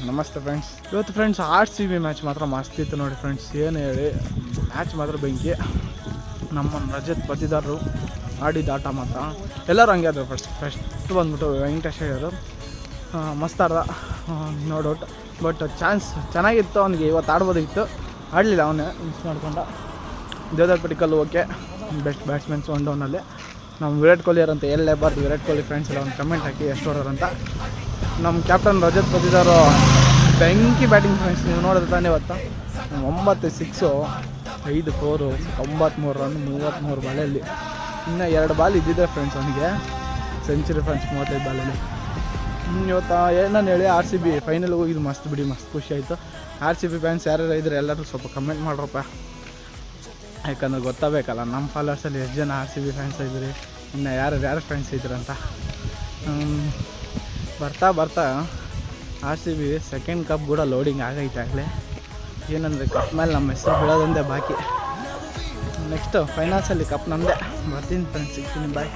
ನಮಸ್ತೆ ಫ್ರೆಂಡ್ಸ್. ಇವತ್ತು friends RCB match ಮಾತ್ರ ಮಸ್ತ್ ಇತ್ತು ನೋಡಿ ಫ್ರೆಂಡ್ಸ್. ಏನು ಹೇಳಿ, ಮ್ಯಾಚ್ ಮಾತ್ರ ಬೆಂಕಿ. ನಮ್ಮ ರಜತ್ ಪತಿದಾರರು ಆಡಿದ ಆಟ ಮಾತ್ರ ಎಲ್ಲರೂ ಹಂಗೆ ಆದರು. ಫಸ್ಟ್ ಬಂದ್ಬಿಟ್ಟು ವೆಂಕಟೇಶ್ ಅಯ್ಯರು ಮಸ್ತ್ ಆಡ್ದ, ನೋ ಡೌಟ್. ಬಟ್ ಚಾನ್ಸ್ ಚೆನ್ನಾಗಿತ್ತು ಅವನಿಗೆ, ಇವತ್ತು ಆಡ್ಬೋದಿತ್ತು, ಆಡಲಿಲ್ಲ. ಅವನೇ ಮಿಸ್ ಮಾಡ್ಕೊಂಡ. Devdutt Padikkal okay, best batsmen 1 ಡೌನಲ್ಲಿ. ನಮ್ಮ ವಿರಾಟ್ ಕೊಹ್ಲಿ ಅವರಂತ ಹೇಳಲೇಬಾರ್ದು. ವಿರಾಟ್ ಕೊಹ್ಲಿ ಫ್ರೆಂಡ್ಸ್ ಎಲ್ಲ ಒಂದು ಕಮೆಂಟ್ ಹಾಕಿ ಎಷ್ಟು ಹೊಡೋರಂತ. ನಮ್ಮ ಕ್ಯಾಪ್ಟನ್ ರಜತ್ ಪತಿದಾರು ಬೆಂಕಿ ಬ್ಯಾಟಿಂಗ್ ಫ್ರೆಂಡ್ಸ್. ನೀವು ನೋಡಿದ್ರೆ ತಾನೇ ಇವತ್ತು 9 ಸಿಕ್ಸು 5 4 93 ರನ್ 33 ಬಾಲಲ್ಲಿ. ಇನ್ನು 2 ಬಾಲ್ ಇದ್ದಿದ್ದೆ ಫ್ರೆಂಡ್ಸ್ ಅವನಿಗೆ ಸೆಂಚುರಿ ಫ್ರೆಂಡ್ಸ್ 35 ಬಾಲಲ್ಲಿ. ಇವತ್ತು ಏನನ್ನು ಹೇಳಿ RCB ಫೈನಲ್ ಹೋಗಿದ್ದು ಮಸ್ತ್ ಬಿಡಿ, ಮಸ್ತ್ ಖುಷಿ ಆಯಿತು. RCB ಫ್ಯಾನ್ಸ್ ಯಾರ್ಯಾರು ಇದ್ರೆ ಎಲ್ಲರೂ ಸ್ವಲ್ಪ ಕಮೆಂಟ್ ಮಾಡ್ರಪ್ಪ, ಯಾಕಂದ್ರೆ ಗೊತ್ತಾಗಬೇಕಲ್ಲ ನಮ್ಮ ಫಾಲೋವರ್ಸಲ್ಲಿ ಎಷ್ಟು ಜನ RCB ಫ್ಯಾನ್ಸ್ ಇದ್ರಿ, ಇನ್ನು ಯಾರು ಫ್ರೆಂಡ್ಸ್ ಇದ್ರಂತ. ಬರ್ತಾ RCB ಸೆಕೆಂಡ್ ಕಪ್ ಕೂಡ ಲೋಡಿಂಗ್ ಆಗೈತೆ ಆಗಲೇ. ಏನಂದರೆ ಕಪ್ ಮೇಲೆ ನಮ್ಮ ಹೆಸರು ಬೀಳೋದೊಂದೇ ಬಾಕಿ. ನೆಕ್ಸ್ಟು ಫೈನಲ್ಸಲ್ಲಿ ಕಪ್ ನಮ್ಮದೇ. ಬರ್ತೀನಿ ಫ್ರೆಂಡ್ಸ್, ಸಿಗ್ತೀನಿ, ಬಾಯ್.